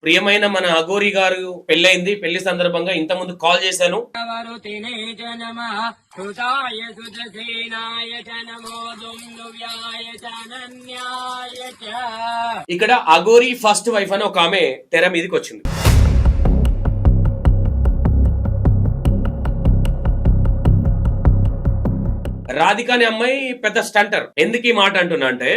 ప్రియమైన మన అఘోరి గారు పెళ్ళైంది. పెళ్లి సందర్భంగా ఇంత ముందు కాల్ చేశాను. ఇక్కడ అఘోరి ఫస్ట్ వైఫ్ అని ఒక ఆమె తెర మీదకి వచ్చింది. రాధిక అనే అమ్మాయి పెద్ద స్టంటర్. ఎందుకు ఈ మాట అంటున్నా అంటే,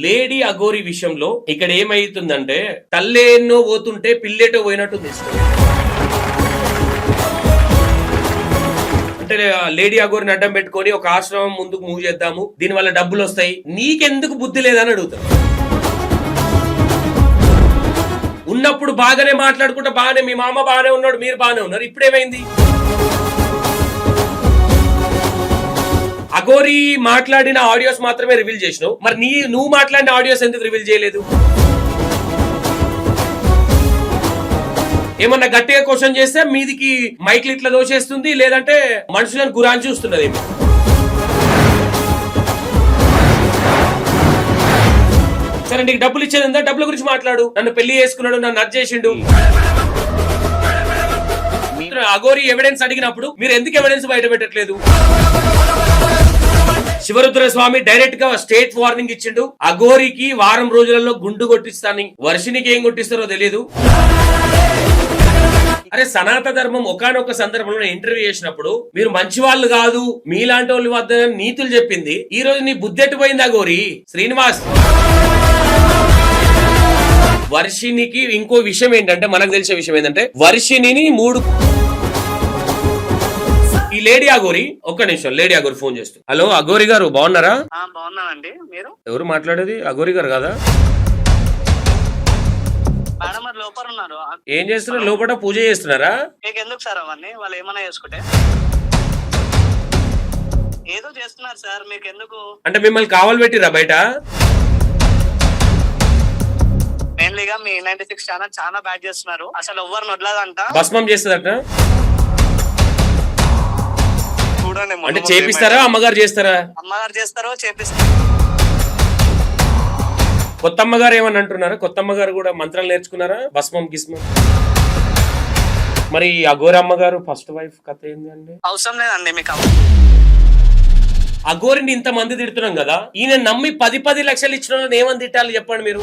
లేడీ అఘోరి విషయంలో ఇక్కడ ఏమైతుందంటే, తల్లేన్నో పోతుంటే పిల్లేటో పోయినట్టుంది. అంటే లేడీ అఘోరిని అడ్డం పెట్టుకొని ఒక ఆశ్రమం ముందుకు మూవ్ చేద్దాము, దీని వల్ల డబ్బులు వస్తాయి, నీకెందుకు బుద్ధి లేదని అడుగుతాను. ఉన్నప్పుడు బాగానే మాట్లాడుకుంటా, బాగానే మీ మామ బాగానే ఉన్నాడు, మీరు బాగానే ఉన్నారు, ఇప్పుడేమైంది? అఘోరి మాట్లాడిన ఆడియోస్ మాత్రమే రివీల్ చేసినావు, మరి నువ్వు మాట్లాడిన ఆడియోస్ ఎందుకు రివీల్ చేయలేదు? ఏమన్నా గట్టిగా క్వశ్చన్ చేస్తే మీదికి మైక్లు ఇట్లా దోషేస్తుంది, లేదంటే మనుషులను గురాన్ చూస్తున్నది. సరే, నీకు డబ్బులు ఇచ్చేది ఉందా? డబ్బుల గురించి మాట్లాడు. నన్ను పెళ్లి చేసుకున్నాడు, నన్ను నర్జ్ చేసిండు. అఘోరి ఎవిడెన్స్ అడిగినప్పుడు మీరు ఎందుకు ఎవిడెన్స్ బయట పెట్టట్లేదు? శివరుద్ర స్వామి డైరెక్ట్ గా స్టేట్ వార్నింగ్ ఇచ్చిండు, అఘోరికి వారం రోజులలో గుండు కొట్టిస్తాని. వర్షినికి ఏం కొట్టిస్తారో తెలియదు. అరే, సనాతన ధర్మం ఒకానొక సందర్భంలో ఇంటర్వ్యూ చేసినప్పుడు మీరు మంచి వాళ్ళు కాదు, మీలాంటి వాళ్ళు వద్ద నీతులు చెప్పింది. ఈ రోజు నీ బుద్ధెట్టు పోయింది అఘోరి. శ్రీనివాస్, వర్షినికి ఇంకో విషయం ఏంటంటే, మనకు తెలిసే విషయం ఏంటంటే, వర్షిని ఈ లేడీ అఘోరి, ఒక్క నిమిషం, లేడీ అఘోరి ఫోన్ చేస్తూ. హలో అఘోరి గారు, బాగున్నారా? బాగున్నానండి. మీరు ఎవరు మాట్లాడేది? అఘోరి గారు కదా? మేడం లోపల ఉన్నారు. ఏం చేస్తున్నారు? లోపల పూజ చేస్తున్నారా? మీకు ఎందుకు సార్ అవన్నీ? వాళ్ళు ఏమైనా చేసుకుంటే ఏదో చేస్తున్నారు సార్, మీకు ఎందుకు? అంటే మిమ్మల్ని కావాలి పెట్టిరా బయట? మెయిన్లీగా మీ 96 ఛానల్ చాలా బ్యాడ్ చేస్తున్నారు. అసలు ఎవరిని వదలదంట, భస్మం చేస్తుందట. చూడండి, అంటే చేపిస్తారా? అమ్మగారు చేస్తారా? అమ్మగారు చేస్తారో చేపిస్తారు. కొత్త అమ్మగారు ఏమని అంటున్నారా? కొత్త అమ్మగారు కూడా మంత్రాలు నేర్చుకున్నారా? భస్మం గిస్మం. మరి అఘోరి అమ్మగారు ఫస్ట్ వైఫ్ కథ ఏంది అండి? అవసరం లేదండి మీకు. అఘోరిని ఇంత మంది తిడుతున్నాం కదా, ఈయన నమ్మి 10 లక్షలు ఇచ్చిన వాళ్ళని ఏమని తిట్టాలి చెప్పండి మీరు?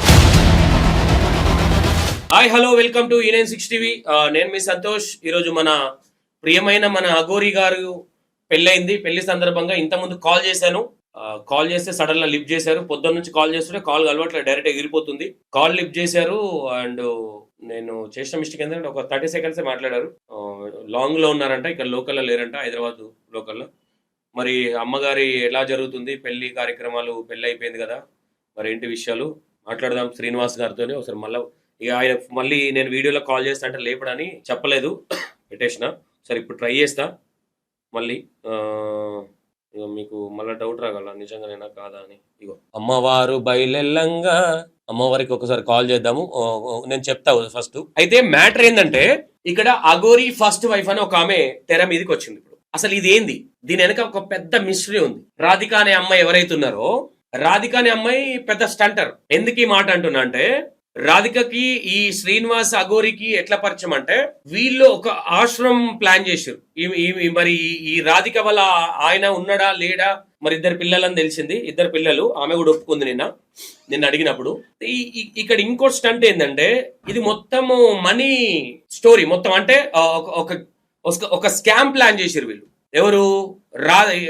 Hi, hello, welcome to E96 TV. నేను మీ సంతోష్. ఈరోజు మన ప్రియమైన మన అఘోరి గారు పెళ్ళైంది. పెళ్లి సందర్భంగా ఇంత ముందు కాల్ చేశాను. కాల్ చేస్తే సడన్ గా లిఫ్ట్ చేశారు. పొద్దున్న నుంచి కాల్ చేస్తుంటే కాల్ అలవాట్లేదు, డైరెక్ట్ ఎగిరిపోతుంది. కాల్ లిఫ్ట్ చేశారు. అండ్ నేను చేసిన మిస్టేక్ ఏంటంటే ఒక 30 సెకండ్స్ మాట్లాడారు. లాంగ్ లో ఉన్నారంట, ఇక్కడ లోకల్లో లేరంట, హైదరాబాద్ లోకల్లో. మరి అమ్మగారి ఎలా జరుగుతుంది పెళ్లి కార్యక్రమాలు? పెళ్లి అయిపోయింది కదా, మరి ఏంటి విషయాలు మాట్లాడదాం శ్రీనివాస్ గారితోనే. ఒకసారి ఆయన మళ్ళీ నేను వీడియోలో కాల్ చేస్తా అంటే లేపడని చెప్పలేదు, పెట్టేసిన. సరే, ఇప్పుడు ట్రై చేస్తా మళ్ళీ. మీకు మళ్ళీ డౌట్ రాగల నిజంగానేనా కాదా అని. ఇగో, అమ్మవారు బయలెల్లంగా అమ్మవారికి ఒకసారి కాల్ చేద్దాము. నేను చెప్తా ఫస్ట్. అయితే మ్యాటర్ ఏంటంటే, ఇక్కడ అఘోరి ఫస్ట్ వైఫ్ అని ఒక ఆమె తెర మీదకి వచ్చింది. ఇప్పుడు అసలు ఇది ఏంది? దీని వెనక ఒక పెద్ద మిస్టరీ ఉంది. రాధిక అనే అమ్మాయి ఎవరైతే ఉన్నారో, రాధిక అనే అమ్మాయి పెద్ద స్టంటర్. ఎందుకు ఈ మాట అంటున్నా అంటే, రాధికకి ఈ శ్రీనివాస్ అఘోరికి ఎట్లా పరిచయం అంటే, వీళ్ళు ఒక ఆశ్రమం ప్లాన్ చేశారు. మరి ఈ రాధిక వల్ల ఆయన ఉన్నాడా లేడా, మరి 2 పిల్లలని తెలిసింది. 2 పిల్లలు, ఆమె కూడా ఒప్పుకుంది నిన్న అడిగినప్పుడు. ఇక్కడ ఇంకో స్టంట్ ఏంటంటే, ఇది మొత్తం మనీ స్టోరీ మొత్తం. అంటే ఒక స్కామ్ ప్లాన్ చేశారు వీళ్ళు.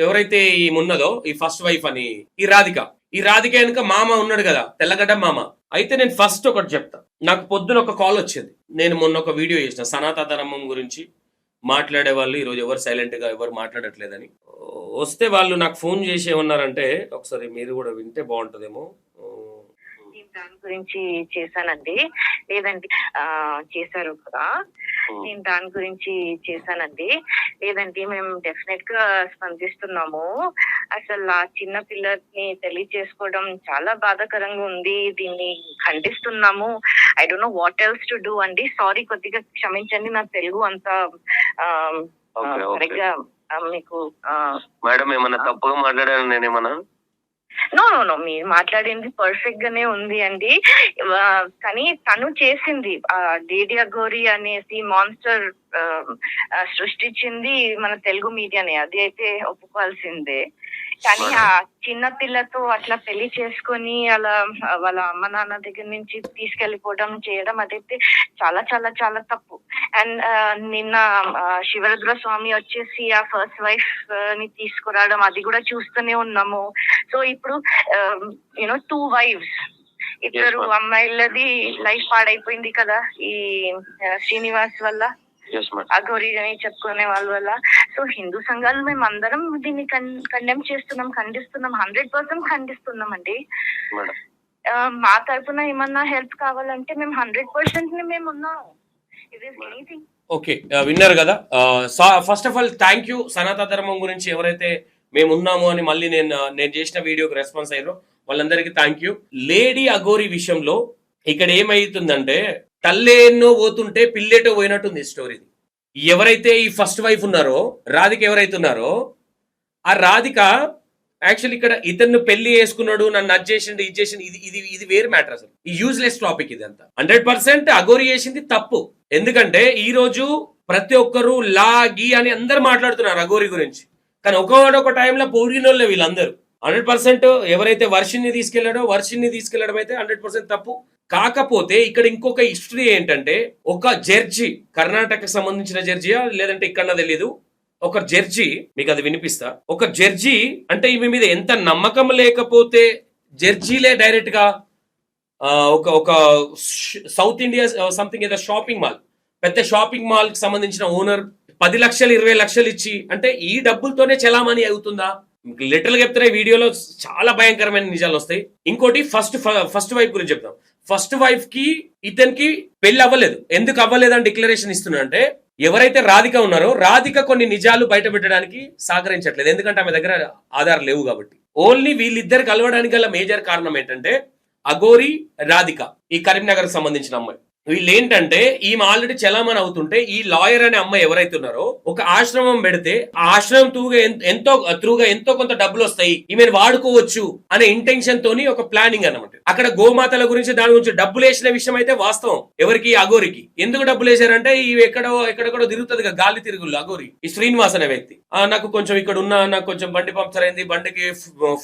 ఎవరైతే ఈ ఉన్నదో ఈ ఫస్ట్ వైఫ్ అని, ఈ రాధిక వెనుక మామ ఉన్నాడు కదా, తెల్లగడ్డ మామ. అయితే నేను ఫస్ట్ ఒకటి చెప్తా. నాకు పొద్దున ఒక కాల్ వచ్చింది. నేను మొన్న ఒక వీడియో చేసిన సనాతన ధర్మం గురించి మాట్లాడే వాళ్ళు ఈరోజు ఎవరు సైలెంట్ గా ఎవరు మాట్లాడట్లేదని వస్తే, వాళ్ళు నాకు ఫోన్ చేసి ఏమన్నారంటే, ఒకసారి మీరు కూడా వింటే బాగుంటదేమో. దాని గురించి చేశానండి, లేదంటే చేశారు కదా, నేను దాని గురించి చేశానండి, లేదంటే మేము డెఫినెట్ గా స్పందిస్తున్నాము. అసలు ఆ చిన్న పిల్లల్ని తెలియజేసుకోవడం చాలా బాధాకరంగా ఉంది, దీన్ని ఖండిస్తున్నాము. I don't know what else to do అండి. సారీ, కొద్దిగా క్షమించండి, నా తెలుగు అంతా సరిగ్గా మీకు. మేడం, ఏమన్నా తప్పుగా మాట్లాడాను నేనేమన్నా? నో నో నో మీరు మాట్లాడింది పర్ఫెక్ట్ గానే ఉంది అండి. కానీ తను చేసింది డేడి అఘోరి అనేసి మాన్స్టర్ సృష్టించింది మన తెలుగు మీడియానే, అది అయితే ఒప్పుకోవాల్సిందే. కానీ ఆ చిన్న పిల్లతో అట్లా పెళ్లి చేసుకొని అలా వాళ్ళ అమ్మ నాన్న దగ్గర నుంచి తీసుకెళ్లిపోవడం చేయడం అదైతే చాలా చాలా చాలా తప్పు. అండ్ నిన్న శివరుద్ర స్వామి వచ్చేసి ఆ ఫస్ట్ వైఫ్ ని తీసుకురావడం అది కూడా చూస్తూనే ఉన్నాము. సో ఇప్పుడు యూనో 2 wives, ఇద్దరు అమ్మాయిలది లైఫ్ పాడైపోయింది కదా ఈ శ్రీనివాస్ వల్ల, అఘోరి అని చెప్పుకునే వాళ్ళ వల్ల. సో హిందూ సంఘాలు మేము అందరం దీన్ని కండెమ్ చేస్తున్నాం, ఖండిస్తున్నాం, 100% ఖండిస్తున్నాం అండి. మా తరఫున ఏమన్నా హెల్ప్ కావాలంటే మేము 100% మేము ఉన్నాం. ఓకే, విన్నారు కదా. First of all thank you. సనాతన ధర్మం గురించి ఎవరైతే మేము ఉన్నాము అని మళ్ళీ నేను చేసిన వీడియోకి రెస్పాన్స్ అయ్యారో వాళ్ళందరికీ థ్యాంక్ యూ. లేడీ అఘోరి విషయంలో ఇక్కడ ఏమైతుందంటే తల్లే ఎన్నో పోతుంటే పిల్లేటో పోయినట్టుంది స్టోరీ. ఎవరైతే ఈ ఫస్ట్ వైఫ్ ఉన్నారో రాధిక ఎవరైతే ఉన్నారో ఆ రాధిక యాక్చువల్లీ ఇక్కడ ఇతన్ని పెళ్లి చేసుకున్నాడు, నన్ను అది చేసిండు ఇది చేసిండు, ఇది వేరే మ్యాటర్. అసలు ఈ యూజ్లెస్ టాపిక్ ఇది అంతా. 100% అఘోరి చేసింది తప్పు. ఎందుకంటే ఈ రోజు ప్రతి ఒక్కరు లా గీ అని అందరు మాట్లాడుతున్నారు అఘోరి గురించి, కానీ ఒక టైంలో పొడిగినోళ్ళే వీళ్ళందరూ. 100% ఎవరైతే వర్షిని తీసుకెళ్లడం అయితే 100% తప్పు. కాకపోతే ఇక్కడ ఇంకొక హిస్టరీ ఏంటంటే ఒక జడ్జి, కర్ణాటకకు సంబంధించిన జడ్జియా లేదంటే ఇక్కడ తెలియదు, ఒక జడ్జి, మీకు అది వినిపిస్తా. ఒక జడ్జి అంటే ఈమె మీద ఎంత నమ్మకం లేకపోతే జడ్జిలే డైరెక్ట్ గా ఒక సౌత్ ఇండియా సంథింగ్ ఏదో షాపింగ్ మాల్, పెద్ద షాపింగ్ మాల్ కి సంబంధించిన ఓనర్ 10 లక్షలు 20 లక్షలు ఇచ్చి అంటే ఈ డబ్బులతోనే చలామణి అవుతుందా? లిటరల్ గా చెప్తారా, ఈ వీడియోలో చాలా భయంకరమైన నిజాలు వస్తాయి. ఇంకోటి ఫస్ట్ వైఫ్ గురించి చెప్తాం. ఫస్ట్ వైఫ్ కి ఇతనికి పెళ్లి అవ్వలేదు. ఎందుకు అవ్వలేదు అని డిక్లరేషన్ ఇస్తున్నా అంటే ఎవరైతే రాధిక ఉన్నారో రాధిక కొన్ని నిజాలు బయట పెట్టడానికి సహకరించట్లేదు, ఎందుకంటే ఆమె దగ్గర ఆధారాలు లేవు కాబట్టి. ఓన్లీ వీళ్ళిద్దరు కలవడానికి గల మేజర్ కారణం ఏంటంటే అఘోరి రాధిక, ఈ కరీంనగర్ కి సంబంధించిన అమ్మాయి. వీళ్ళు ఏంటంటే ఈమె ఆల్రెడీ చలామణి అవుతుంటే ఈ లాయర్ అనే అమ్మాయి ఎవరైతే ఉన్నారో ఒక ఆశ్రమం పెడితే ఆ ఆశ్రమం త్రూగా ఎంతో కొంత డబ్బులు వస్తాయి, ఈమెను వాడుకోవచ్చు అనే ఇంటెన్షన్ తోని ఒక ప్లానింగ్ అన్నమాట. అక్కడ గోమాతల గురించి దాని గురించి డబ్బులు వేసిన విషయం అయితే వాస్తవం. ఎవరికి? అఘోరికి. ఎందుకు డబ్బులు వేశారంటే ఇవి ఎక్కడెక్కడో తిరుగుతుంది కదా గాలి తిరుగుళ్ళు అఘోరి. ఈ శ్రీనివాస్ అనే వ్యక్తి నాకు కొంచెం ఇక్కడ ఉన్న నాకు కొంచెం బండి పంక్చర్ అయింది, బండికి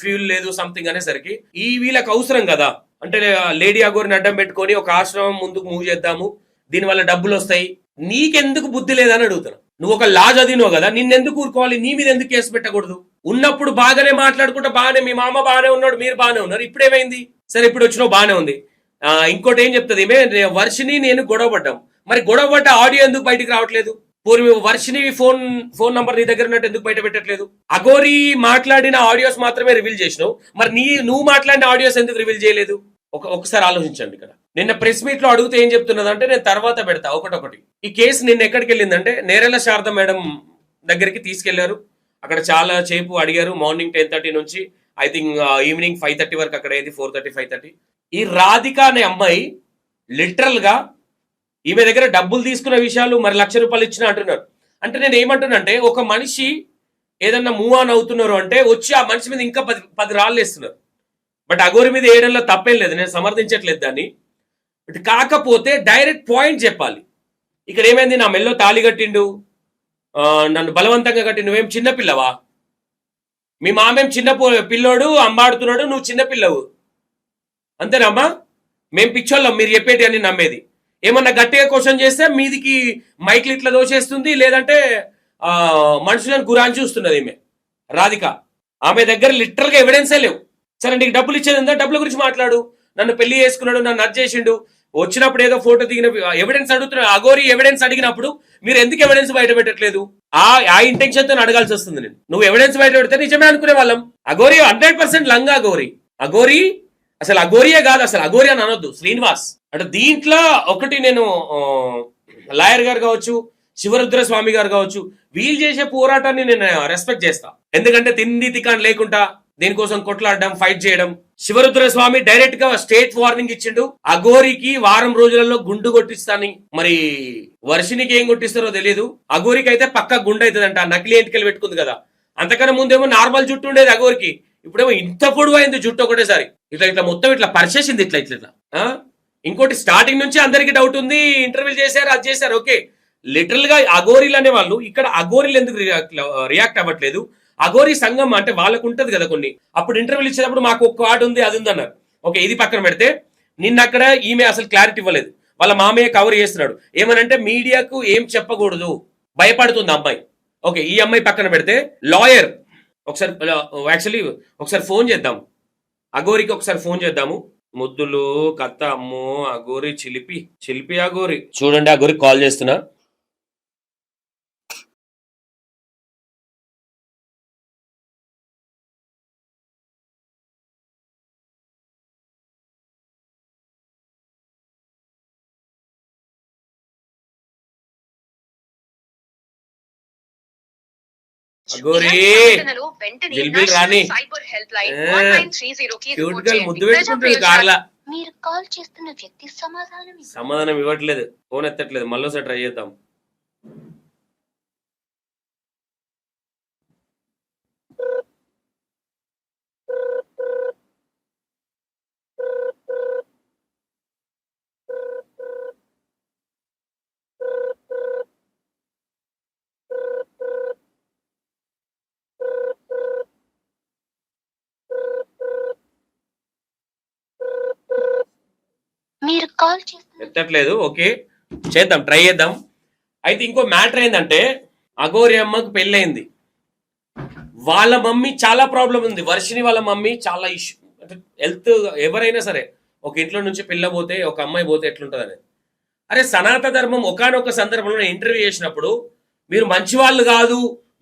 ఫ్యూల్ లేదు సంథింగ్ అనేసరికి ఈ వీళ్ళకి అవసరం కదా అంటే లేడీ అఘోరిని అడ్డం పెట్టుకొని ఒక ఆశ్రమం ముందుకు మూవ్ చేద్దాము, దీనివల్ల డబ్బులు వస్తాయి. నీకెందుకు బుద్ధి లేదని అడుగుతున్నా. నువ్వు ఒక లా చదివినావు కదా, నిన్నెందుకు ఊరుకోవాలి? నీ మీద ఎందుకు కేసు పెట్టకూడదు? ఉన్నప్పుడు బాగానే మాట్లాడుకుంటా బాగానే, మీ మామ బాగానే ఉన్నాడు, మీరు బాగానే ఉన్నారు, ఇప్పుడు ఏమైంది? సరే ఇప్పుడు వచ్చినావు బాగానే ఉంది. ఇంకోటి ఏం చెప్తుంది, వర్షిని నేను గొడవ పడ్డాం, మరి గొడవ పడ్డ ఆడియో ఎందుకు బయటికి రావట్లేదు? పూర్వ వర్షిని ఫోన్ నంబర్ నీ దగ్గర ఉన్నట్టు ఎందుకు బయట పెట్టట్లేదు? అఘోరి మాట్లాడిన ఆడియోస్ మాత్రమే రివీల్ చేసినావు, మరి నువ్వు మాట్లాడిన ఆడియోస్ ఎందుకు రివీల్ చేయలేదు? ఒకసారి ఆలోచించండి. ఇక్కడ నిన్న ప్రెస్ మీట్ లో అడిగితే ఏం చెప్తున్నదంటే నేను తర్వాత పెడతా ఒకటొకటి. ఈ కేసు నిన్న ఎక్కడికి వెళ్ళిందంటే నేరెల శారద మేడం దగ్గరికి తీసుకెళ్లారు. అక్కడ చాలా సేపు అడిగారు. మార్నింగ్ 10:30 నుంచి ఐ థింక్ ఈవినింగ్ 5:30 వరకు అక్కడ ఏది 4:30 5:30. ఈ రాధిక అనే అమ్మాయి లిటరల్ గా ఈమె దగ్గర డబ్బులు తీసుకున్న విషయాలు మరి ₹1,00,000 ఇచ్చినా అంటున్నారు. అంటే నేను ఏమంటున్నానంటే ఒక మనిషి ఏదన్నా మూవ్ ఆన్ అవుతున్నారు అంటే వచ్చి ఆ మనిషి మీద ఇంకా 10 రాళ్ళు వేస్తున్నారు. బట్ అఘోరి మీద వేయడంలో తప్పేం లేదు, నేను సమర్థించట్లేదు దాన్ని. బట్ కాకపోతే డైరెక్ట్ పాయింట్ చెప్పాలి. ఇక్కడ ఏమైంది, నా మెల్లో తాళి కట్టిండు, నన్ను బలవంతంగా కట్టిండు, నువ్వేం చిన్నపిల్లవా? మీ మామేం చిన్న పిల్లోడు అంబాడుతున్నాడు, నువ్వు చిన్నపిల్లవు అంతేనమ్మా? మేం పిచ్చోళ్ళం మీరు చెప్పేటి అని నమ్మేది. ఏమన్నా గట్టిగా క్వశ్చన్ చేస్తే మీదికి మైక్లు ఇట్లా దోచేస్తుంది, లేదంటే మనుషులను గురాన్ని చూస్తున్నది ఈమె రాధిక. ఆమె దగ్గర లిటరల్ గా ఎవిడెన్సే లేవు. సరే నీకు డబ్బులు ఇచ్చేది ఉందా, డబ్బుల గురించి మాట్లాడు. నన్ను పెళ్లి చేసుకున్నాడు, నన్ను అది చేసిండు, వచ్చినప్పుడు ఏదో ఫోటో దిగిన ఎవిడెన్స్ అడుగుతున్నాడు. అఘోరి ఎవిడెన్స్ అడిగినప్పుడు మీరు ఎందుకు ఎవిడెన్స్ బయట పెట్టట్లేదు? ఆ ఇంటెన్షన్ తో అడగాల్సి వస్తుంది. నేను నువ్వు ఎవిడెన్స్ బయట పెడితే నిజమే అనుకునే వాళ్ళం. అఘోరి 100% లంగా అఘోరి అసలు అఘోరియే కాదు, అసలు అఘోరి అని అనొద్దు, శ్రీనివాస్. అంటే దీంట్లో ఒకటి నేను లాయర్ గారు కావచ్చు, శివరుద్ర స్వామి గారు కావచ్చు, వీళ్ళు చేసే పోరాటాన్ని నేను రెస్పెక్ట్ చేస్తా. ఎందుకంటే తిండి తికాన్ లేకుండా దీనికోసం కొట్లాడడం, ఫైట్ చేయడం. శివరుద్ర స్వామి డైరెక్ట్ గా స్టేట్ వార్నింగ్ ఇచ్చిండు, అఘోరికి వారం రోజులలో గుండు కొట్టిస్తాని. మరి వర్షినికి ఏం కొట్టిస్తారో తెలియదు. అఘోరికి అయితే పక్క గుండు అవుతుందంట, నకిలీ ఎంటికలు పెట్టుకుంది కదా. అంతకన్నా ముందేమో నార్మల్ జుట్టు ఉండేది అఘోరికి, ఇప్పుడేమో ఇంత పొడవు అయింది జుట్టు ఒకటేసారి, ఇట్లా ఇట్లా మొత్తం ఇట్లా పరిచేసింది ఇట్లా ఇట్లా ఇట్లా. ఇంకోటి స్టార్టింగ్ నుంచి అందరికి డౌట్ ఉంది, ఇంటర్వ్యూ చేశారు, అది చేశారు, ఓకే. లిటరల్ గా అఘోరీలు అనే వాళ్ళు ఇక్కడ అఘోరీలు ఎందుకు రియాక్ట్ అవ్వట్లేదు? అఘోరీ సంఘం అంటే వాళ్ళకు ఉంటది కదా కొన్ని. అప్పుడు ఇంటర్వ్యూలు ఇచ్చేటప్పుడు మాకు ఒక కార్డు ఉంది, అది ఉంది అన్నారు. ఓకే, ఇది పక్కన పెడితే నిన్న అక్కడ ఈమె అసలు క్లారిటీ ఇవ్వలేదు. వాళ్ళ మామయ్య కవర్ చేస్తున్నాడు ఏమనంటే మీడియాకు ఏం చెప్పకూడదు, భయపడుతుంది అమ్మాయి. ఓకే, ఈ అమ్మాయి పక్కన పెడితే లాయర్ ఒకసారి యాక్చువల్లీ ఒకసారి ఫోన్ చేద్దాం అఘోరికి, ఒకసారి ఫోన్ చేద్దాము. ముద్దులు కత్త అమ్మో అఘోరి చిలిపి అఘోరి. చూడండి అఘోరికి కాల్ చేస్తున్నా. అఘోరి జిల్బిల్ రాణి క్యూట్ గా ముద్దు పెట్టుకుంటుంది కార్లా. మీరు కాల్ చేస్తున్న వ్యక్తి సమాధానం ఇవ్వట్లేదు, ఫోన్ ఎత్తట్లేదు. మళ్ళీసారి ట్రై చేద్దాం. మీరు కాల్ చేస్తున్న ఎత్తట్లేదు. ఓకే, చేద్దాం, ట్రై చేద్దాం. అయితే ఇంకో మ్యాటర్ ఏంటంటే అఘోరి అమ్మకు పెళ్ళయింది, వాళ్ళ మమ్మీ చాలా ప్రాబ్లం ఉంది. వర్షిని వాళ్ళ మమ్మీ చాలా ఇష్యూ, అంటే హెల్త్ ఎవరైనా సరే ఒక ఇంట్లో నుంచి పిల్ల పోతే, ఒక అమ్మాయి పోతే ఎట్లుంటుంది అనేది. అరే సనాతన ధర్మం ఒకానొక సందర్భంలో ఇంటర్వ్యూ చేసినప్పుడు మీరు మంచి వాళ్ళు కాదు,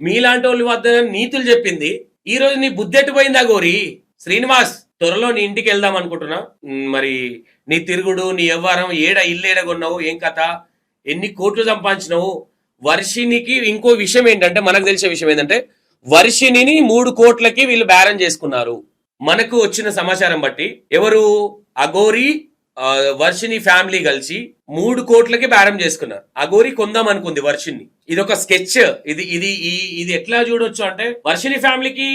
మీలాంటి వాళ్ళు వద్ద నీతులు చెప్పింది. ఈ రోజు నీ బుద్ధి ఎట్టిపోయింది అఘోరి? శ్రీనివాస్, త్వరలో నీ ఇంటికి వెళ్దాం అనుకుంటున్నా. మరి నీ తిరుగుడు, నీ వ్యవహారం, ఇల్లు ఏడ కొన్నావు, ఏం కథ, ఎన్ని కోట్లు సంపాదించినావు? వర్షినికి ఇంకో విషయం ఏంటంటే, మనకు తెలిసే విషయం ఏంటంటే వర్షిని 3 కోట్లకి వీళ్ళు బేరం చేసుకున్నారు. మనకు వచ్చిన సమాచారం బట్టి ఎవరు అఘోరి వర్షిని ఫ్యామిలీ కలిసి 3 కోట్లకి బేరం చేసుకున్నారు. అఘోరి కొందాం అనుకుంది వర్షిని. ఇది ఒక స్కెచ్. ఇది ఎట్లా చూడొచ్చు అంటే వర్షిని ఫ్యామిలీకి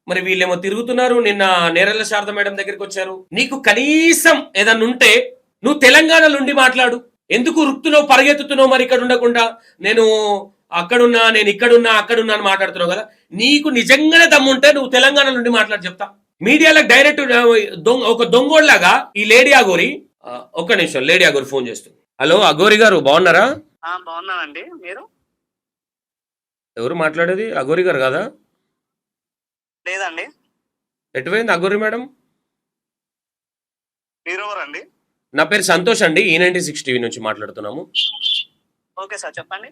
మరి వీళ్ళేమో తిరుగుతున్నారు. నిన్న నేరల శారద మేడం దగ్గరికి వచ్చారు. నీకు కనీసం ఏదన్నా ఉంటే నువ్వు తెలంగాణలో ఉండి మాట్లాడు. ఎందుకు రుక్తున్నావు, పరిగెత్తుతున్నావు? మరి ఇక్కడ ఉండకుండా నేను అక్కడున్నా, నేను అక్కడున్నా అని మాట్లాడుతున్నావు కదా. నీకు నిజంగానే దమ్ముంటే నువ్వు తెలంగాణ నుండి మాట్లాడి చెప్తా. మీడియాలకు డైరెక్ట్ ఒక దొంగోడ్లాగా ఈ లేడీ అఘోరి. ఒక్క నిమిషం, లేడీ అఘోరి ఫోన్ చేస్తుంది. హలో అఘోరి గారు, బాగున్నారా? బాగున్నానండి. మీరు ఎవరు మాట్లాడేది? అఘోరి గారు కాదా? లేదండి. ఎటుపోయింది అఘోరి మేడం? మీరెవరండి? నా పేరు సంతోష్ అండి, E96 టీవీ నుంచి మాట్లాడుతున్నాము. ఓకే సార్, చెప్పండి.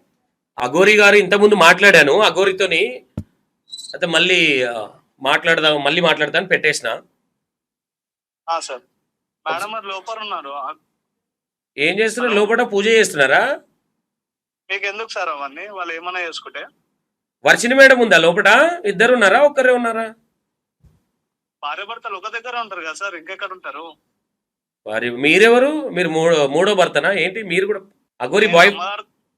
అఘోరి గారు ఇంతకుముందు మాట్లాడాను అఘోరితోని, అయితే మళ్ళీ మాట్లాడతాను పెట్టేసిన. సార్ మేడం మరి లోపల ఉన్నారు. ఏం చేస్తున్నారు? లోపల పూజ చేస్తున్నారా? మీకు ఎందుకు సార్ అవన్నీ? వాళ్ళు ఏమన్నా చేసుకుంటే. వర్షిని మేడం ఉందా లోపల? ఇద్దరు ఉన్నారా, ఒక్కరే ఉన్నారా? భార్య భర్తలు ఒక దగ్గర ఉంటారు కదా సార్, ఇంకెక్కడ ఉంటారు? వారి మీరెవరు? మీరు మూడో భర్తనా ఏంటి? మీరు కూడా అఘోరి బాయ్?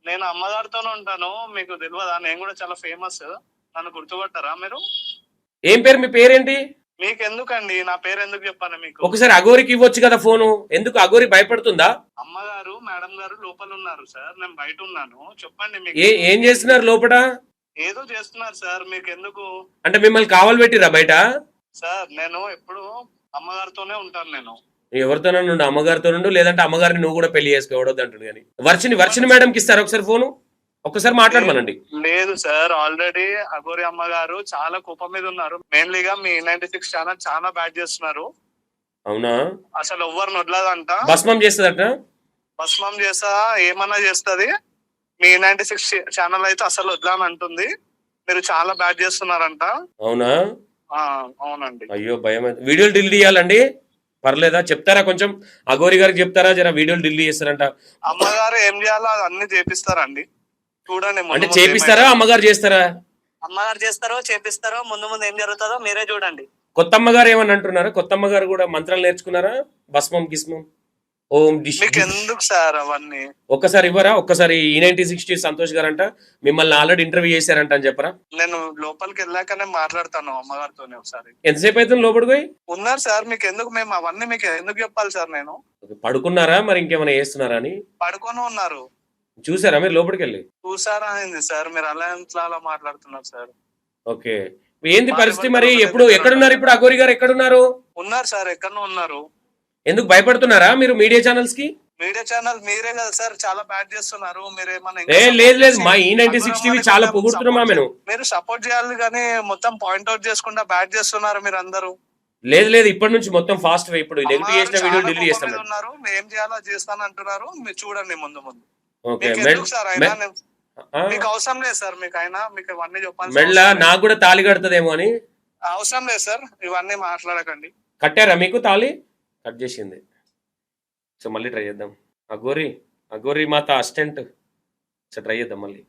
నేను అమ్మగారితోనే ఉంటాను, మీకు తెలియదా? నేను కూడా చాలా ఫేమస్, నన్ను గుర్తుపట్టారా మీరు? ఏం పేరు? మీ పేరేంటి? మీకు ఎందుకండి, నా పేరు ఎందుకు చెప్పాను మీకు? ఒకసారి అఘోరికి ఇవ్వచ్చు కదా ఫోను. ఎందుకు అఘోరి భయపడుతుందా? అమ్మగారు మేడం గారు లోపల ఉన్నారు సార్, నేను బయట ఉన్నాను. చెప్పండి. మీకు ఏం చేస్తున్నారు లోపల? ఏదో చేస్తున్నారు సార్, మీకు ఎందుకు? అంటే మిమ్మల్ని కావాలి పెట్టిరా బయట? సార్ నేను ఎప్పుడు అమ్మగారితోనే ఉంటాను. నేను ఎవరితోనూ నుండి, అమ్మగారితో నుండి, లేదంటే అమ్మగారిని నువ్వు కూడా పెళ్లి చేసుకోవద్దు అంటుంది. కానీ వర్షిని మేడంకి ఇస్తారు ఒకసారి ఫోను, ఒక్కసారి మాట్లాడమనండి. లేదు సార్, ఆల్రెడీ అఘోరి అమ్మగారు చాలా కోపం మీద ఉన్నారు. మెయిన్లీగా మీ E96 ఛానల్ చాలా బ్యాడ్ చేస్తున్నారు. అవునా? అసలు ఎవ్వరిని వదలదంట. భస్మం చేస్తుందట. భస్మం చేస్తా, ఏమన్నా చేస్తుంది. మీ E96 ఛానల్ అయితే అసలు వదలని అంటుంది. మీరు చాలా బ్యాడ్ చేస్తున్నారంట. అవునా? అవునండి. అయ్యో భయం. వీడియోలు డిలీట్ చేయాలండి? పర్లేదా? చెప్తారా కొంచెం? అఘోరి గారికి చెప్తారా జర? వీడియోలు డిలీట్ చేస్తారంట. అమ్మగారు ఏం చేయాలో అన్ని చేపిస్తారండి. చూడండి. అంటే చేపిస్తారా, అమ్మగారు చేస్తారా? అమ్మగారు చేస్తారో చేపిస్తారో, ముందు ఏం జరుగుతుందో మీరే చూడండి. కొత్త అమ్మగారు ఏమని అంటున్నారా? కొత్త అమ్మగారు కూడా మంత్రాలు నేర్చుకున్నారా? భస్మం గిస్మం ఓం మీకు ఎందుకు సార్ అవన్నీ? ఒక్కసారి ఇవ్వరా? ఒక్కసారి E9060 సంతోష్ గారు అంట మిమ్మల్ని ఆల్రెడీ ఇంటర్వ్యూ చేశారంట అని చెప్పరా? నేను లోపలికి వెళ్ళాకనే మాట్లాడతాను అమ్మగారితోనే ఒకసారి. ఎంతసేపు అవుతుంది లోపలికి పోయి? ఉన్నారు సార్, మీకు ఎందుకు? మేము అవన్నీ మీకు ఎందుకు చెప్పాలి సార్? నేను పడుకున్నారా మరి ఇంకేమైనా చేస్తున్నారా అని? పడుకొని ఉన్నారు. చూసారా మీరు లోపలికి వెళ్ళి? చూసారా అయింది సార్, మీరు అలా మాట్లాడుతున్నారు సార్. ఓకే, ఏంది పరిస్థితి మరి? ఎప్పుడు ఎక్కడున్నారు ఇప్పుడు? అఘోరి గారు ఎక్కడున్నారు? ఉన్నారు సార్, ఎక్కడో ఉన్నారు. ఎందుకు భయపడుతున్నారా మీరు మీడియా ఛానల్స్ కి? మీడియా ఛానల్ మీరే కదా సార్ చాలా బ్యాడ్ చేస్తున్నారు. మీరేమన్నా లేదు మా E9060 చాలా పొగుడుతున్నామా మేము? మీరు సపోర్ట్ చేయాలి కానీ మొత్తం పాయింట్అవుట్ చేసుకుంటా బ్యాడ్ చేస్తున్నారు మీరు అందరూ. లేదు ఇప్పటి నుంచి మొత్తం ఫాస్ట్ గా ఇప్పుడు నెగిటివ్ చేసిన వీడియో డిలీట్ చేస్తాను. ఉన్నారు ఏం చేయాలో చేస్తాను అంటున్నారు. మీరు చూడండి ముందు. ఓకే సార్ అయినా మీకు అవసరం లేదు సార్, మీకు అయినా మీకు ఇవన్నీ చెప్పాలి. మెళ్ళ నాకు కూడా తాళి కడుతుందేమో అని. అవసరం లేదు సార్, ఇవన్నీ మాట్లాడకండి. కట్టారా మీకు తాళి? కట్ చేసింది. సో మళ్ళీ ట్రై చేద్దాం. అఘోరి మాత అసిస్టెంట్. సో ట్రై చేద్దాం మళ్ళీ.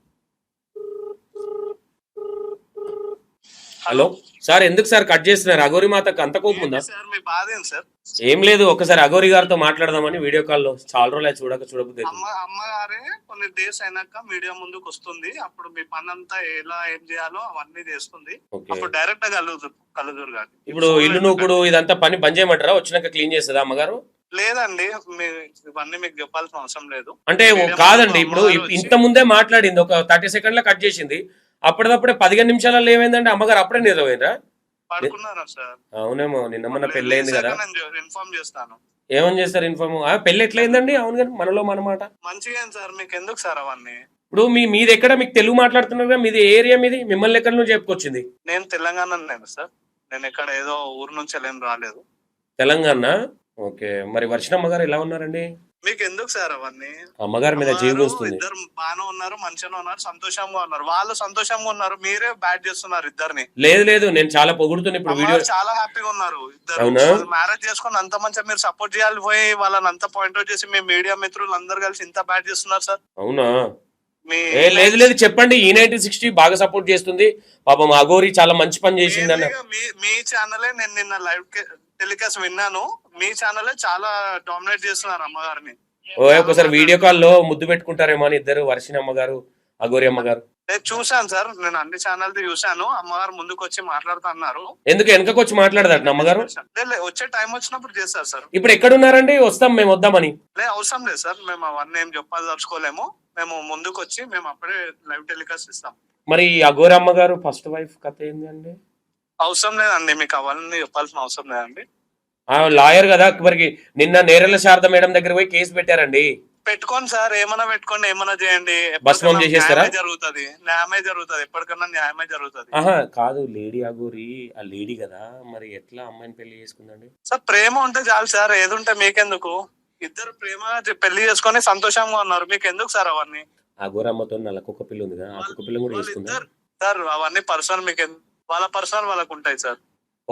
హలో సార్, ఎందుకు సార్ కట్ చేస్తున్నారు? అఘోరి మాతకు అంత కోపం ఉందా? సార్ మీ బాధ ఏంటి సార్? ఏం లేదు, ఒకసారి అఘోరి గారితో మాట్లాడదామని వీడియో కాల్ లో. చాలా రోజులు చూడబుద్ది. అమ్మగారే కొన్ని డేస్ అయినాక మీడియా ముందుకు వస్తుంది. అప్పుడు మీ పని అంతా ఎలా ఏం చేయాలో అవన్నీ చేస్తుంది. అప్పుడు డైరెక్ట్ గా కలుదురు గారు. ఇప్పుడు ఇల్లు నూకుడు ఇదంతా పని బంద్ చేయమంటారా? వచ్చినాక క్లీన్ చేస్తుందా అమ్మగారు? లేదండి, ఇవన్నీ మీకు చెప్పాల్సిన అవసరం లేదు. అంటే కాదండి, ఇప్పుడు ఇంత ముందే మాట్లాడింది, ఒక 30 సెకండ్ల కట్ చేసింది. అప్పటిదప్పుడే 15 నిమిషాలలో ఏమైందంటే అమ్మగారు అప్పుడే నిద్రపోయిందా? పడుకున్నారా సార్? అవునేమో, నిన్న మొన్న పెళ్లి అయింది కదా. ఇన్ఫార్మ్ చేస్తాను. ఏమని చేస్తారు ఇన్ఫార్మ్? పెళ్లి ఎట్లయిందండి? అవును కానీ మనలో మనమాట మంచిగా సార్, మీకు ఎందుకు సార్ అవన్నీ? ఇప్పుడు మీది ఎక్కడ? మీకు తెలుగు మాట్లాడుతున్నారు, మీది ఏరియా మీది? మిమ్మల్ని ఎక్కడి నుంచి చెప్పుకొచ్చింది? నేను తెలంగాణ సార్. నేను ఇక్కడ ఏదో ఊరు నుంచి రాలేదు. తెలంగాణ. ఓకే, మరి వర్షం అమ్మగారు ఎలా ఉన్నారండి? మీకు ఎందుకు సార్ అవన్నీ? అమ్మగారి మీద జీవి వస్తుంది. ఇద్దరు బాగానే ఉన్నారు, మంచిగా ఉన్నారు, సంతోషంగా ఉన్నారు. వాళ్ళు సంతోషంగా ఉన్నారు, మీరే బ్యాడ్ చేస్తున్నారు ఇద్దరిని. లేదు నేను చాలా పొగుడుతున్నా ఇప్పుడు వీడియో. చాలా హ్యాపీగా ఉన్నారు ఇద్దరు. మ్యారేజ్ చేసుకుని అంత మంచిగా మీరు సపోర్ట్ చేయాలి పోయి వాళ్ళని అంతా పాయింట్అవుట్ చేసి మీ మీడియా మిత్రులు అందరు కలిసి ఇంత బ్యాడ్ చేస్తున్నారు సార్. అవునా? లేదు చెప్పండి. E9060 బాగా సపోర్ట్ చేస్తుంది పాపం. అఘోరి చాలా మంచి పని చేసింది అన్న. మీ ఛానలే నేను నిన్న లైవ్ టెలికాస్ట్ విన్నాను. మీ ఛానలే చాలా డామినేట్ చేస్తున్నారు అమ్మగారిని. ఒకసారి వీడియో కాల్ లో ముద్దు పెట్టుకుంటారేమో అని ఇద్దరు, వర్షిని అమ్మగారు అఘోరి అమ్మగారు. చూసాను సార్, నేను అన్ని ఛానల్ చూసాను. అమ్మగారు ముందుకు వచ్చి మాట్లాడుతా అన్నారు. ఎందుకు వెనకకు వచ్చి మాట్లాడదాట అమ్మగారు? వచ్చే టైం వచ్చినప్పుడు చేస్తారు సార్. ఇప్పుడు ఎక్కడ ఉన్నారండి? వస్తాం, మేము వద్దామని. అవసరం లేదు సార్, మేము అవన్నీ ఏం చెప్పదలుచుకోలేము. మేము ముందుకు వచ్చి మేము అప్పుడే లైవ్ టెలికాస్ట్ ఇస్తాం. మరి అఘోరి అమ్మగారు ఫస్ట్ వైఫ్ కథ ఏంది అండి? అవసరం లేదండి, మీకు అవన్నీ చెప్పాల్సిన అవసరం లేదండి. లాయర్ కదా, మరి నిన్న నేరెళ్ల శారద మేడం దగ్గర పోయి కేసు పెట్టారండి. పెట్టుకోండి సార్, ఏమన్నా పెట్టుకోండి, ఏమన్నా చేయండి. భస్మం చేసేస్తారా? జరుగుతుంది, న్యాయమే జరుగుతుంది, ఎప్పటికన్నా న్యాయమే జరుగుతుంది. కాదు, లేడీ అఘోరి ఆ లేడీ కదా, మరి ఎట్లా అమ్మాయిని పెళ్లి చేసుకుందండి? సార్ ప్రేమ ఉంటే చాలు సార్, ఏది ఉంటే మీకెందుకు? ఇద్దరు ప్రేమ పెళ్లి చేసుకొని సంతోషంగా ఉన్నారు, మీకు ఎందుకు సార్ అవన్నీ? అఘోరి అమ్మతో నల్లకొక్క పిల్ల ఉంది కదా, ఆ కుక్క పిల్ల కూడా చేసుకుంటారు సార్. అవన్నీ పర్సనల్, మీకు వాళ్ళ పర్సనల్ వాళ్ళకు ఉంటాయి సార్.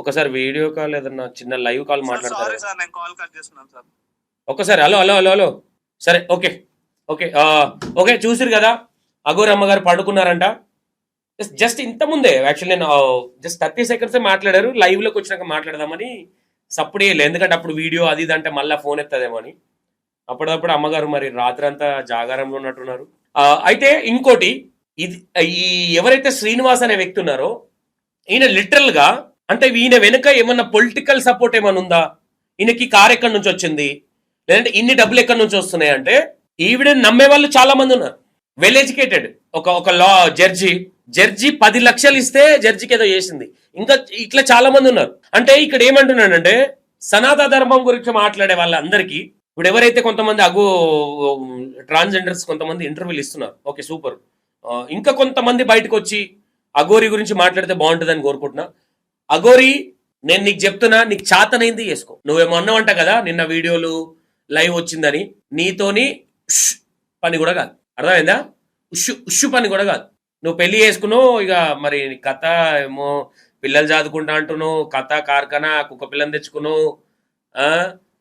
ఒకసారి వీడియో కాల్ ఏదన్నా చిన్న లైవ్ కాల్ మాట్లాడతారు సార్. నేను కాల్ కట్ చేస్తున్నాను సార్. ఒకసారి హలో సరే ఓకే చూసిరు కదా, అఘోరి అమ్మగారు పడుకున్నారంట. జస్ట్ ఇంత ముందే యాక్చువల్లీ నేను జస్ట్ 30 సెకండ్స్ మాట్లాడారు. లైవ్ లోకి వచ్చినాక మాట్లాడదామని సప్పుడే లేదు, ఎందుకంటే అప్పుడు వీడియో అది ఇది అంటే మళ్ళీ ఫోన్ ఎత్తదేమో అని. అప్పుడప్పుడు అమ్మగారు మరి రాత్రి అంతా జాగారంలో ఉన్నట్టున్నారు. అయితే ఇంకోటి, ఇది ఈ ఎవరైతే శ్రీనివాస్ అనే వ్యక్తి ఉన్నారో ఈయన లిటరల్ గా, అంటే ఈయన వెనుక ఏమన్నా పొలిటికల్ సపోర్ట్ ఏమైనా ఉందా? ఈయనకి కార్ ఎక్కడి నుంచి వచ్చింది, లేదంటే ఇన్ని డబ్బులు ఎక్కడి నుంచి వస్తున్నాయి అంటే ఈవిడ నమ్మే వాళ్ళు చాలా మంది ఉన్నారు. వెల్ ఎడ్యుకేటెడ్ ఒక లా జడ్జి 10 లక్షలు ఇస్తే జడ్జికి ఏదో చేసింది. ఇంకా ఇట్లా చాలా మంది ఉన్నారు. అంటే ఇక్కడ ఏమంటున్నానంటే సనాతన ధర్మం గురించి మాట్లాడే వాళ్ళందరికీ ఇప్పుడు ఎవరైతే కొంతమంది ట్రాన్స్జెండర్స్ కొంతమంది ఇంటర్వ్యూలు ఇస్తున్నారు, ఓకే సూపర్. ఇంకా కొంతమంది బయటకు వచ్చి అఘోరి గురించి మాట్లాడితే బాగుంటుందని కోరుకుంటున్నా. అఘోరి, నేను నీకు చెప్తున్నా, నీకు చాతనైంది చేసుకో. నువ్వేమో అన్నావంట కదా నిన్న వీడియోలు లైవ్ వచ్చిందని, నీతోని పని కూడా కాదు, అర్థమైందా? ఉష్షు పని కూడా కాదు. నువ్వు పెళ్లి చేసుకున్నావు, ఇక మరి కథ ఏమో పిల్లలు చదువుకుంటా అంటున్నావు, కథ కార్ఖానా కుక్క పిల్లని తెచ్చుకున్నావు.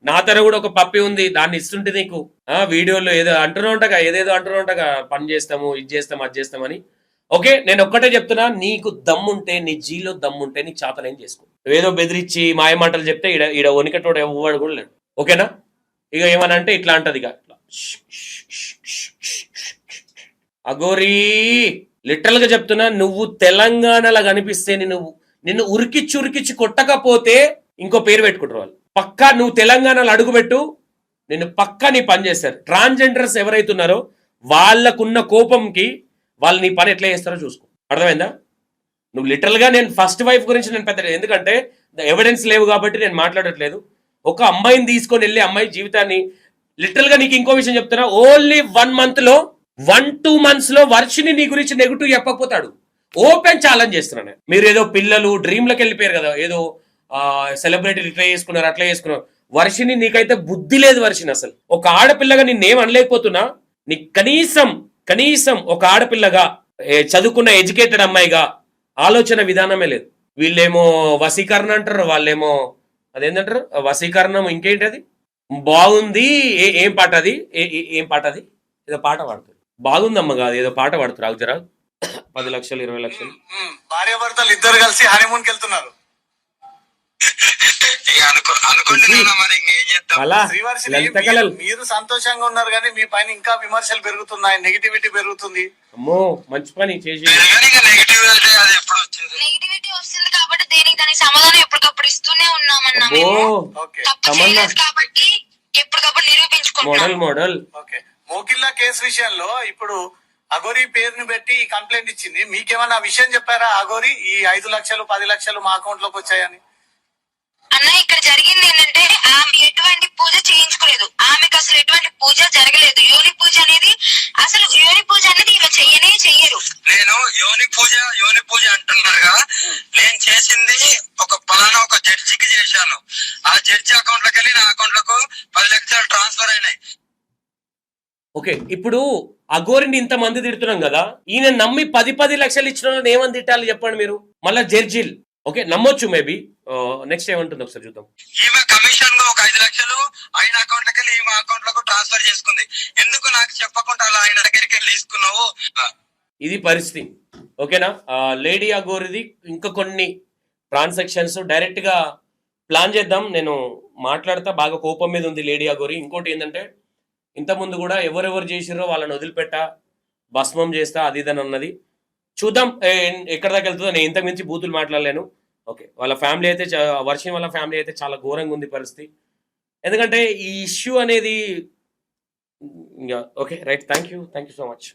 నా తర కూడా ఒక పప్పి ఉంది, దాన్ని ఇస్తుంటే నీకు వీడియోలో ఏదో అంటున్నా ఉంటాగా, ఏదేదో అంటున్నా ఉంటాగా, పని చేస్తాము, ఇది చేస్తాము, అది చేస్తామని. ఓకే, నేను ఒక్కటే చెప్తున్నా, నీకు దమ్ముంటే, నీ జీలో దమ్ముంటే నీకు చాతనేం చేసుకో. ఏదో బెదిరించి మాయమాటలు చెప్తే ఈడ వణికటోడు ఎవ్వడు కూడా లేడు. ఓకేనా? ఇక ఏమనంటే ఇట్లా అంటది ఇక అఘోరీ లిటరల్ గా చెప్తున్నా, నువ్వు తెలంగాణలో కనిపిస్తే నిన్ను ఉరికిచ్చి కొట్టకపోతే ఇంకో పేరు పెట్టుకుంటారు వాళ్ళు. పక్కా నువ్వు తెలంగాణలో అడుగుపెట్టు, నిన్ను పక్కా నీ పని చేస్తారు. ట్రాన్స్జెండర్స్ ఎవరైతున్నారో వాళ్ళకున్న కోపంకి వాళ్ళు నీ పని ఎట్లా చేస్తారో చూసుకో. అర్థమైందా? నువ్వు లిటరల్ గా, నేను ఫస్ట్ వైఫ్ గురించి నేను పెద్ద, ఎందుకంటే ఎవిడెన్స్ లేవు కాబట్టి నేను మాట్లాడట్లేదు. ఒక అమ్మాయిని తీసుకొని వెళ్ళి అమ్మాయి జీవితాన్ని లిటరల్ గా, నీకు ఇంకో విషయం చెప్తున్నా, ఓన్లీ 1 month లో 1-2 months లో వర్షిని నీ గురించి నెగిటివ్ చెప్పకపోతాడు. ఓపెన్ ఛాలెంజ్ చేస్తున్నాను. మీరు ఏదో పిల్లలు డ్రీమ్లకు వెళ్ళిపోయారు కదా, ఏదో సెలబ్రిటీ ఇట్లా చేసుకున్నారు అట్లా చేసుకున్నారు. వర్షిని నీకైతే బుద్ధి లేదు వర్షిని. అసలు ఒక ఆడపిల్లగా నిన్నేం అనలేకపోతున్నా, నీకు కనీసం ఒక ఆడపిల్లగా, చదువుకున్న ఎడ్యుకేటెడ్ అమ్మాయిగా ఆలోచన విధానమే లేదు. వీళ్ళేమో వశీకరణ అంటారు, వాళ్ళేమో అదేంటంటారు వశీకరణం, ఇంకేంటి అది బాగుంది. ఏం పాట అది, ఏం పాట అది, ఏదో పాట పాడుతుంది. బాగుందమ్మ కాదు, ఏదో పాట పాడుతున్నారు. జరా 10 లక్షలు 20 లక్షలు భార్యాభర్తలు ఇద్దరు కలిసి హనీమూన్ కి వెళ్తున్నారు. మీరు సంతోషంగా ఉన్నారు కానీ మీ పైన ఇంకా విమర్శలు పెరుగుతున్నాయి, నెగిటివిటీ పెరుగుతుంది. అమ్మో మంచి పని చేసి నెగిటివిటీ వస్తుంది కాబట్టి దేనికి దానికి సమాధానం ఎప్పటికప్పుడు ఇస్తూనే ఉన్నామన్నా మేము. తప్పు చేయలేదు కాబట్టి ఎప్పటికప్పుడు నిరూపించుకుంటాం. Model okay. మోకిల్లా కేసు విషయంలో ఇప్పుడు అఘోరి పేరుని పెట్టి కంప్లైంట్ ఇచ్చింది. మీకేమన్నా ఆ విషయం చెప్పారా? అఘోరి ఈ 5 లక్షలు 10 లక్షలు మా అకౌంట్ లోకి వచ్చాయని. అన్న ఇక్కడ జరిగింది ఏంటంటే ఆమె ఎటువంటి పూజ చేయించుకోలేదు, ఆమెకు అసలు ఎటువంటి పూజ జరగలేదు. యోని పూజ అనేది ఈమె చెయ్యరు. నేను యోని పూజ అంటున్నారుగా, నేను చేసింది ఒక పలానా ఒక జడ్జికి చేశాను. ఆ జడ్జి అకౌంట్ లోకి వెళ్ళి నా అకౌంట్ లకు 10 లక్షలు ట్రాన్స్ఫర్ అయినాయి. ఓకే, ఇప్పుడు అఘోరిని ఇంతమంది తిడుతున్నాం కదా, ఈయన నమ్మి 10 లక్షలు ఇచ్చిన వాళ్ళని ఏమని తిట్టాలి చెప్పండి మీరు? మళ్ళా జడ్జిల్ ఓకే నమ్మొచ్చు, మేబీ నెక్స్ట్ ఏమంటుంది ఒకసారి చూద్దాం. ఈమె కమిషన్ గా ఒక 5 లక్షలు ఆయన అకౌంట్ లోకి వెళ్ళి ఈమె అకౌంట్ లకు ట్రాన్స్ఫర్ చేసుకుంది. ఎందుకు నాకు చెప్పకుండా అలా ఆయన దగ్గరికి వెళ్ళి తీసుకున్నావు? ఇది పరిస్థితి. ఓకేనా? లేడీ అఘోరిది ఇంకా కొన్ని ట్రాన్సాక్షన్స్ డైరెక్ట్ గా ప్లాన్ చేద్దాం. నేను మాట్లాడతా, బాగా కోపం మీద ఉంది లేడీ అఘోరి. ఇంకోటి ఏంటంటే, ఇంతకుముందు కూడా ఎవరెవరు చేసిరో వాళ్ళని వదిలిపెట్టా, భస్మం చేస్తా, అది ఇదని అన్నది. చూద్దాం ఎక్కడ దాకా వెళ్తుందో. నేను ఇంతకు మించి బూతులు మాట్లాడలేను. ఓకే, వాళ్ళ ఫ్యామిలీ అయితే, వర్షం వాళ్ళ ఫ్యామిలీ అయితే చాలా ఘోరంగా ఉంది పరిస్థితి. ఎందుకంటే ఈ ఇష్యూ అనేది okay right. Thank you so much.